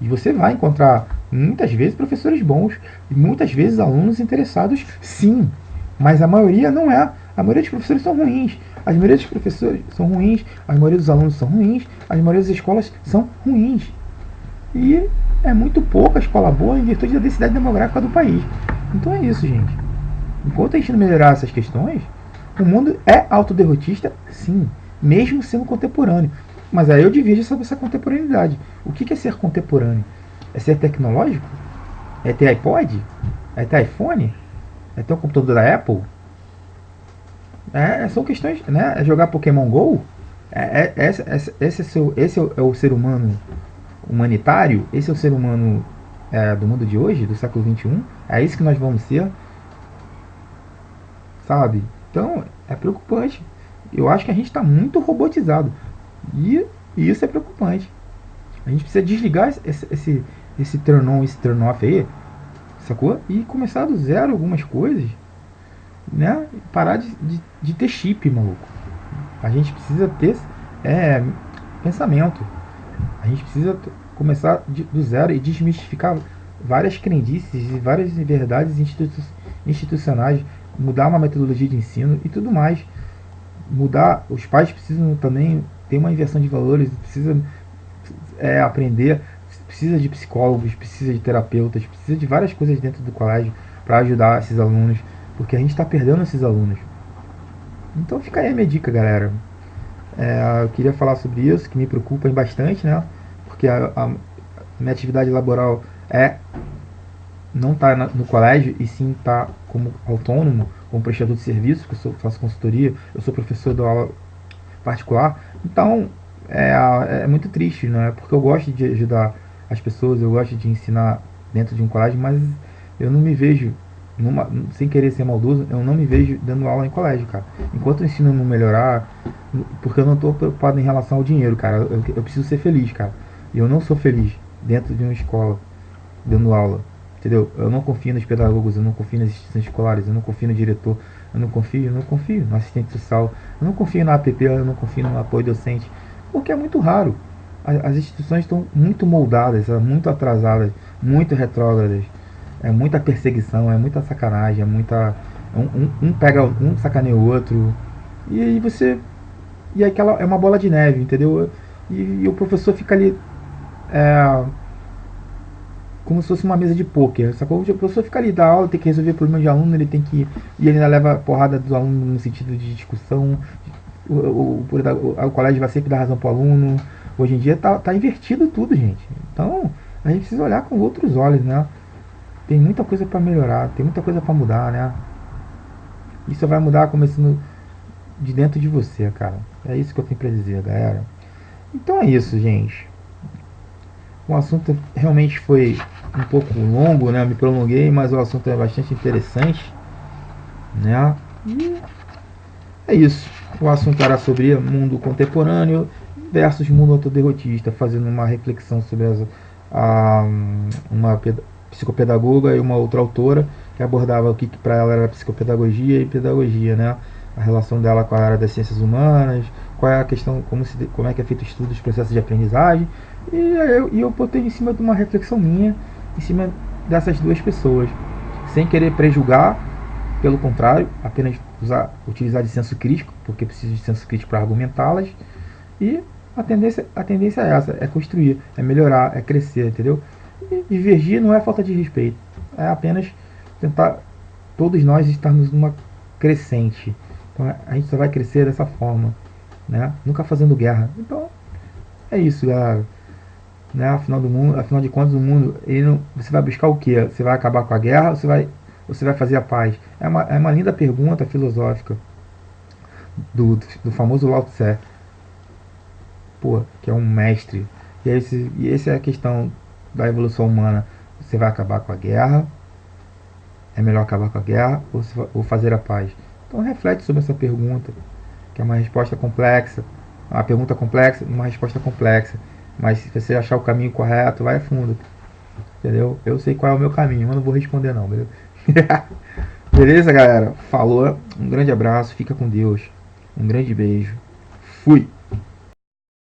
E você vai encontrar, muitas vezes, professores bons. E muitas vezes, alunos interessados, sim. Mas a maioria não é. A maioria dos professores são ruins. A maioria dos professores são ruins. A maioria dos alunos são ruins. A maioria das escolas são ruins. E é muito pouca escola boa em virtude da densidade demográfica do país. Então é isso, gente. Enquanto a gente não melhorar essas questões, o mundo é autoderrotista, sim, mesmo sendo contemporâneo. Mas aí eu divido sobre essa contemporaneidade. O que é ser contemporâneo? É ser tecnológico? É ter iPod? É ter iPhone? É ter um computador da Apple? São questões, né? É jogar Pokémon GO? Esse é o ser humano humanitário? Esse é o ser humano do mundo de hoje, do século XXI? É isso que nós vamos ser? Sabe? Então, é preocupante. Eu acho que a gente está muito robotizado. E isso é preocupante. A gente precisa desligar esse turn on, esse turn off aí, sacou? E começar do zero algumas coisas, né? Parar de ter chip, maluco. A gente precisa ter pensamento. A gente precisa começar do zero e desmistificar várias crendices e várias verdades institucionais, mudar uma metodologia de ensino e tudo mais. Mudar, os pais precisam também ter uma inversão de valores, precisa aprender, precisa de psicólogos, precisa de terapeutas, precisa de várias coisas dentro do colégio para ajudar esses alunos, porque a gente está perdendo esses alunos. Então fica aí a minha dica, galera. Eu queria falar sobre isso, que me preocupa bastante, né? Porque a minha atividade laboral não está no colégio, e sim está como autônomo, como prestador de serviço, que eu faço consultoria, eu sou professor da aula particular. Então, é muito triste, né? Porque eu gosto de ajudar as pessoas, eu gosto de ensinar dentro de um colégio, mas eu não me vejo, sem querer ser maldoso, eu não me vejo dando aula em colégio, cara. Enquanto o ensino não melhorar, porque eu não estou preocupado em relação ao dinheiro, cara. Eu preciso ser feliz, cara. E eu não sou feliz dentro de uma escola, dando aula. Entendeu? Eu não confio nos pedagogos, eu não confio nas instituições escolares, eu não confio no diretor, eu não confio no assistente social, eu não confio na APP, eu não confio no apoio docente, porque é muito raro. As instituições estão muito moldadas, muito atrasadas, muito retrógradas, é muita perseguição, é muita sacanagem, é muita. Um pega um, sacaneia o outro, e aí você. E aquela é uma bola de neve, entendeu? E o professor fica ali. É, como se fosse uma mesa de pôquer, sacou? O professor fica ali da aula, tem que resolver problema de aluno, ele tem que. E ele ainda leva porrada dos alunos no sentido de discussão. O colégio vai sempre dar razão pro aluno. Hoje em dia tá invertido tudo, gente. Então a gente precisa olhar com outros olhos, né? Tem muita coisa para melhorar, tem muita coisa para mudar, né? Isso vai mudar começando de dentro de você, cara. É isso que eu tenho pra dizer, galera. Então é isso, gente. O assunto realmente foi um pouco longo, né? Eu me prolonguei, mas o assunto é bastante interessante, né? E é isso. O assunto era sobre mundo contemporâneo versus mundo autoderrotista, fazendo uma reflexão sobre uma psicopedagoga e uma outra autora que abordava o que para ela era psicopedagogia e pedagogia, né? A relação dela com a área das ciências humanas, qual é a questão, como é que é feito o estudo dos processos de aprendizagem, e eu botei em cima de uma reflexão minha, em cima dessas duas pessoas, sem querer prejulgar, pelo contrário, apenas utilizar de senso crítico, porque preciso de senso crítico para argumentá-las, e a tendência é essa, é construir, é melhorar, é crescer, entendeu? E divergir não é falta de respeito, é apenas tentar todos nós estarmos numa crescente. Então a gente só vai crescer dessa forma, né? Nunca fazendo guerra. Então é isso, galera. Né? Afinal de contas, o mundo, você vai buscar o quê? Você vai acabar com a guerra ou você vai fazer a paz? É uma linda pergunta filosófica do famoso Lao Tse, pô, que é um mestre. E essa é a questão da evolução humana. Você vai acabar com a guerra? É melhor acabar com a guerra ou fazer a paz? Então reflete sobre essa pergunta, que é uma resposta complexa, uma pergunta complexa, uma resposta complexa. Mas se você achar o caminho correto, vai a fundo, entendeu? Eu sei qual é o meu caminho, mas não vou responder não, beleza? Beleza, galera? Falou, um grande abraço, fica com Deus, um grande beijo, fui!